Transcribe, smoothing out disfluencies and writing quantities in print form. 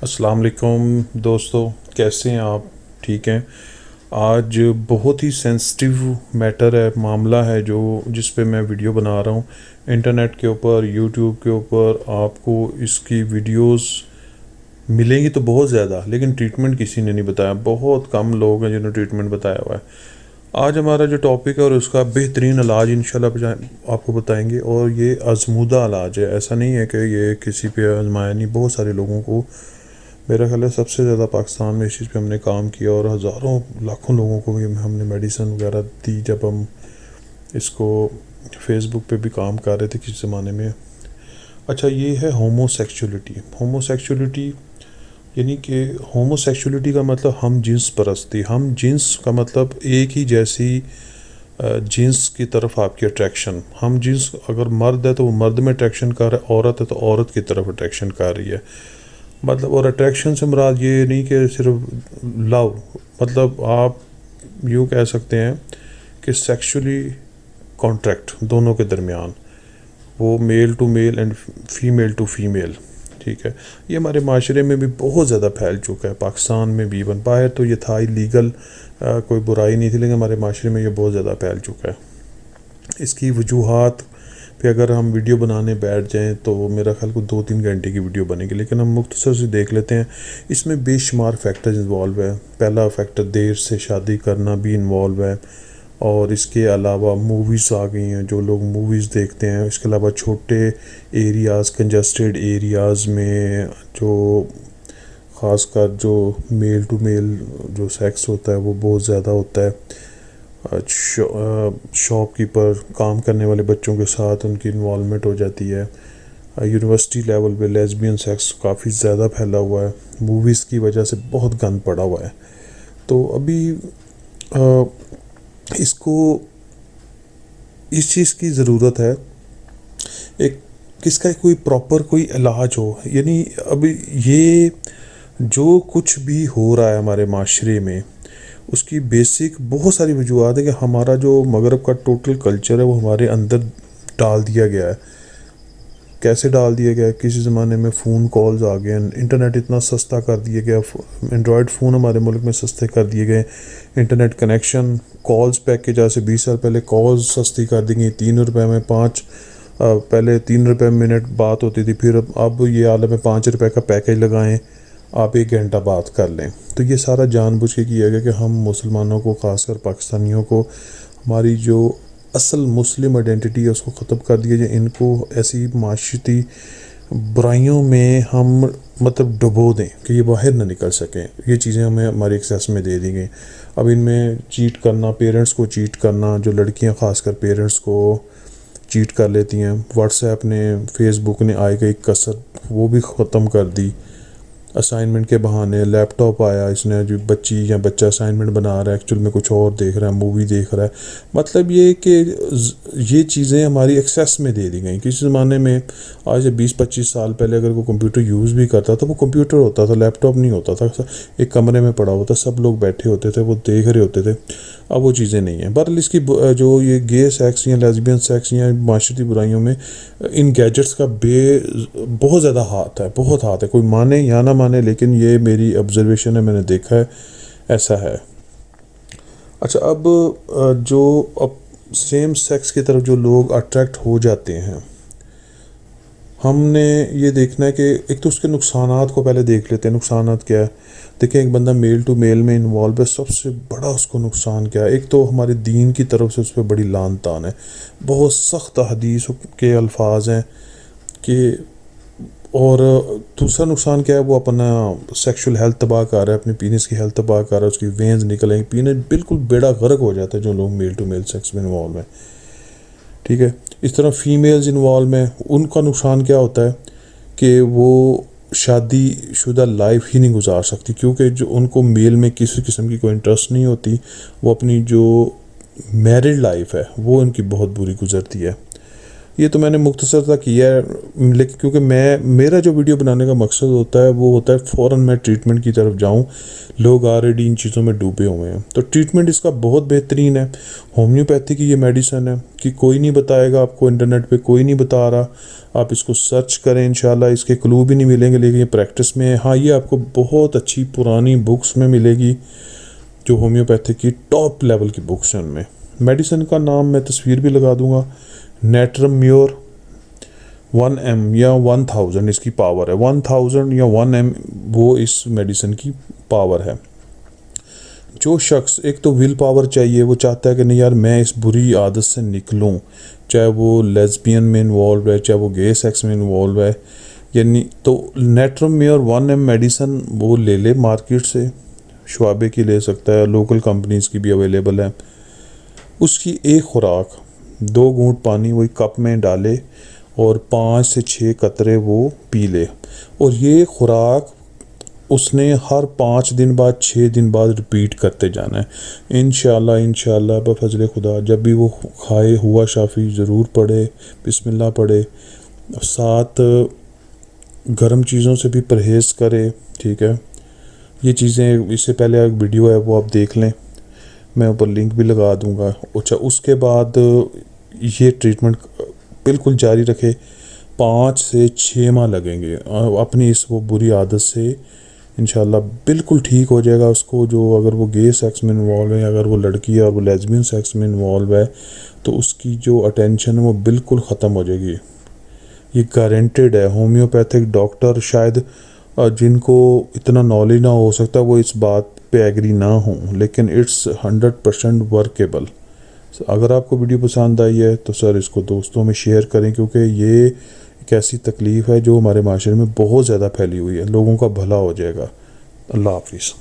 السلام علیکم دوستو، کیسے ہیں آپ؟ ٹھیک ہیں؟ آج بہت ہی سینسٹیو میٹر ہے، معاملہ ہے جس پہ میں ویڈیو بنا رہا ہوں انٹرنیٹ کے اوپر، یوٹیوب کے اوپر۔ آپ کو اس کی ویڈیوز ملیں گی تو بہت زیادہ، لیکن ٹریٹمنٹ کسی نے نہیں بتایا۔ بہت کم لوگ ہیں جنہوں نے ٹریٹمنٹ بتایا ہوا ہے۔ آج ہمارا جو ٹاپک ہے اور اس کا بہترین علاج انشاءاللہ آپ کو بتائیں گے، اور یہ آزمودہ علاج ہے، ایسا نہیں ہے کہ یہ کسی پہ آزمایا نہیں۔ بہت سارے لوگوں کو، میرا خیال ہے سب سے زیادہ پاکستان میں اس چیز پہ ہم نے کام کیا، اور ہزاروں لاکھوں لوگوں کو بھی ہم نے میڈیسن وغیرہ دی جب ہم اس کو فیس بک پہ بھی کام کر رہے تھے کس زمانے میں۔ اچھا، یہ ہے ہومو سیکچولیٹی۔ ہومو سیکچولیٹی یعنی کہ ہومو سیکچولیٹی کا مطلب ہم جنس پرستی۔ ہم جنس کا مطلب ایک ہی جیسی جنس کی طرف آپ کی اٹریکشن۔ ہم جنس اگر مرد ہے تو وہ مرد میں اٹریکشن کر رہا ہے، عورت ہے تو عورت کی طرف اٹریکشن کر رہی ہے۔ مطلب، اور اٹریکشن سے مراد یہ نہیں کہ صرف لو، مطلب آپ یوں کہہ سکتے ہیں کہ سیکشولی کانٹریکٹ دونوں کے درمیان، وہ male to male and female to female. ٹھیک ہے، یہ ہمارے معاشرے میں بھی بہت زیادہ پھیل چکا ہے، پاکستان میں بھی۔ باہر تو یہ تھا لیگل، کوئی برائی نہیں تھی، لیکن ہمارے معاشرے میں یہ بہت زیادہ پھیل چکا ہے۔ اس کی وجوہات پہ اگر ہم ویڈیو بنانے بیٹھ جائیں تو میرا خیال کو 2-3 گھنٹے کی ویڈیو بنے گی، لیکن ہم مختصر سے دیکھ لیتے ہیں۔ اس میں بے شمار فیکٹرز انوالو ہے۔ پہلا فیکٹر دیر سے شادی کرنا بھی انوالو ہے، اور اس کے علاوہ موویز آ گئی ہیں، جو لوگ موویز دیکھتے ہیں۔ اس کے علاوہ چھوٹے ایریاز، کنجسٹڈ ایریاز میں جو خاص کر جو میل ٹو میل جو سیکس ہوتا ہے وہ بہت زیادہ ہوتا ہے۔ شاپ کیپر، کام کرنے والے بچوں کے ساتھ ان کی انوالومنٹ ہو جاتی ہے۔ یونیورسٹی لیول پہ لیزبین سیکس کافی زیادہ پھیلا ہوا ہے، موویز کی وجہ سے بہت گند پڑا ہوا ہے۔ تو ابھی اس کو، اس چیز کی ضرورت ہے ایک، کس کا کوئی پراپر کوئی علاج ہو۔ یعنی ابھی یہ جو کچھ بھی ہو رہا ہے ہمارے معاشرے میں، اس کی بیسک بہت ساری وجوہات ہے کہ ہمارا جو مغرب کا ٹوٹل کلچر ہے وہ ہمارے اندر ڈال دیا گیا ہے۔ کیسے ڈال دیا گیا ہے؟ کسی زمانے میں فون کالز آ گئے ہیں، انٹرنیٹ اتنا سستا کر دیا گیا، اینڈرائڈ فون ہمارے ملک میں سستے کر دیے گئے، انٹرنیٹ کنیکشن، کالز پیکیج آج سے 20 سال پہلے کالز سستی کر دی گئی، 3 روپے میں 5، پہلے 3 روپے منٹ بات ہوتی تھی، پھر اب یہ عالم ہے 5 روپے کا پیکیج لگائیں، آپ 1 گھنٹہ بات کر لیں۔ تو یہ سارا جان بوجھ کے کیا گیا کہ ہم مسلمانوں کو، خاص کر پاکستانیوں کو، ہماری جو اصل مسلم آئیڈینٹی ہے اس کو ختم کر دیا جائے۔ ان کو ایسی معاشرتی برائیوں میں ہم مطلب ڈبو دیں کہ یہ باہر نہ نکل سکیں۔ یہ چیزیں ہمیں ہماری ایکسیس میں دے دی گئیں۔ اب ان میں چیٹ کرنا، پیرنٹس کو چیٹ کرنا، جو لڑکیاں خاص کر پیرنٹس کو چیٹ کر لیتی ہیں، واٹس ایپ نے، فیس بک نے آئے گئی کثر وہ بھی ختم کر دی۔ اسائنمنٹ کے بہانے لیپ ٹاپ آیا، اس نے جو بچی یا بچہ اسائنمنٹ بنا رہا ہے ایکچوئل میں کچھ اور دیکھ رہا ہے، مووی دیکھ رہا ہے۔ مطلب یہ کہ یہ چیزیں ہماری ایکسیس میں دے دی گئیں۔ کسی زمانے میں آج سے 20-25 سال پہلے اگر کوئی کمپیوٹر یوز بھی کرتا تھا، وہ کمپیوٹر ہوتا تھا، لیپ ٹاپ نہیں ہوتا تھا، ایک کمرے میں پڑا ہوتا، سب لوگ بیٹھے ہوتے تھے، وہ دیکھ رہے ہوتے تھے۔ اب وہ چیزیں نہیں ہیں۔ بہرحال اس کی جو یہ گے سیکس یا لیزبین سیکس یا معاشرتی برائیوں میں ان گیجٹس کا بہت زیادہ ہاتھ ہے، بہت ہاتھ ہے، کوئی مانے یا نہ مانے، لیکن یہ میری آبزرویشن ہے، میں نے دیکھا ہے، ایسا ہے۔ اچھا، اب جو سیم سیکس کی طرف جو لوگ اٹریکٹ ہو جاتے ہیں، ہم نے یہ دیکھنا ہے کہ ایک تو اس کے نقصانات کو پہلے دیکھ لیتے ہیں۔ نقصانات کیا ہے؟ دیکھیں، ایک بندہ میل ٹو میل میں انوالو ہے، سب سے بڑا اس کو نقصان کیا ہے؟ ایک تو ہمارے دین کی طرف سے اس پہ بڑی لعن طعن ہے، بہت سخت حدیث کے الفاظ ہیں کہ، اور دوسرا نقصان کیا ہے؟ وہ اپنا سیکشل ہیلتھ تباہ کر رہا ہے، اپنی پینس کی ہیلتھ تباہ کر رہا ہے، اس کی وینز نکلیں گی، پینے بالکل بیڑا غرق ہو جاتا ہے جو لوگ میل ٹو میل سیکس میں انوالو ہیں۔ ٹھیک ہے، اس طرح فیمیلز انوالو ہیں، ان کا نقصان کیا ہوتا ہے کہ وہ شادی شدہ لائف ہی نہیں گزار سکتی، کیونکہ جو ان کو میل میں کسی قسم کی کوئی انٹرسٹ نہیں ہوتی، وہ اپنی جو میرڈ لائف ہے وہ ان کی بہت بری گزرتی ہے۔ یہ تو میں نے مختصر تھا کیا ہے، لیکن کیونکہ میرا جو ویڈیو بنانے کا مقصد ہوتا ہے وہ ہوتا ہے فوراً میں ٹریٹمنٹ کی طرف جاؤں. لوگ آلریڈی ان چیزوں میں ڈوبے ہوئے ہیں، تو ٹریٹمنٹ اس کا بہت بہترین ہے. ہومیوپیتھی کی یہ میڈیسن ہے کہ کوئی نہیں بتائے گا آپ کو، انٹرنیٹ پہ کوئی نہیں بتا رہا. آپ اس کو سرچ کریں، انشاءاللہ اس کے کلو بھی نہیں ملیں گے، لیکن یہ پریکٹس میں ہے. ہاں، یہ آپ کو بہت اچھی پرانی بکس میں ملے گی، جو ہومیوپیتھی کی ٹاپ لیول کی بکس ہیں. ان میں میڈیسن کا نام میں تصویر بھی لگا دوں گا. نیٹرم میور 1 m یا 1000 اس کی پاور ہے. 1000 یا 1 m وہ اس میڈیسن کی پاور ہے. جو شخص ایک تو ول پاور چاہیے، وہ چاہتا ہے کہ نہیں یار میں اس بری عادت سے نکلوں، چاہے وہ لیزبین میں انوالو ہے، چاہے وہ گے سیکس میں انوالو ہے، یعنی تو نیٹرم میور 1 m میڈیسن وہ لے لے مارکیٹ سے. شعبے کی لے سکتا ہے، لوکل کمپنیز کی بھی اویلیبل ہے. اس کی ایک خوراک 2 گھونٹ پانی وہی کپ میں ڈالے اور 5 سے 6 قطرے وہ پی لے. اور یہ خوراک اس نے ہر 5 دن بعد 6 دن بعد ریپیٹ کرتے جانا ہے. انشاءاللہ بفضل خدا جب بھی وہ کھائے ہوا شافی ضرور پڑھے، بسم اللہ پڑھے، ساتھ گرم چیزوں سے بھی پرہیز کرے. ٹھیک ہے، یہ چیزیں اس سے پہلے ایک ویڈیو ہے وہ آپ دیکھ لیں، میں اوپر لنک بھی لگا دوں گا. اچھا، اس کے بعد یہ ٹریٹمنٹ بالکل جاری رکھے. 5 سے 6 ماہ لگیں گے اپنی اس وہ بری عادت سے انشاءاللہ بالکل ٹھیک ہو جائے گا. اس کو جو اگر وہ گے سیکس میں انوالو ہے، اگر وہ لڑکی ہے اور وہ لیزبین سیکس میں انوالو ہے، تو اس کی جو اٹینشن ہے وہ بالکل ختم ہو جائے گی. یہ گارنٹیڈ ہے. ہومیوپیتھک ڈاکٹر شاید جن کو اتنا نالج نہ ہو سکتا وہ اس بات پہ ایگری نہ ہوں، لیکن اٹس 100% ورکیبل. اگر آپ کو ویڈیو پسند آئی ہے تو سر اس کو دوستوں میں شیئر کریں، کیونکہ یہ ایک ایسی تکلیف ہے جو ہمارے معاشرے میں بہت زیادہ پھیلی ہوئی ہے. لوگوں کا بھلا ہو جائے گا. اللہ حافظ.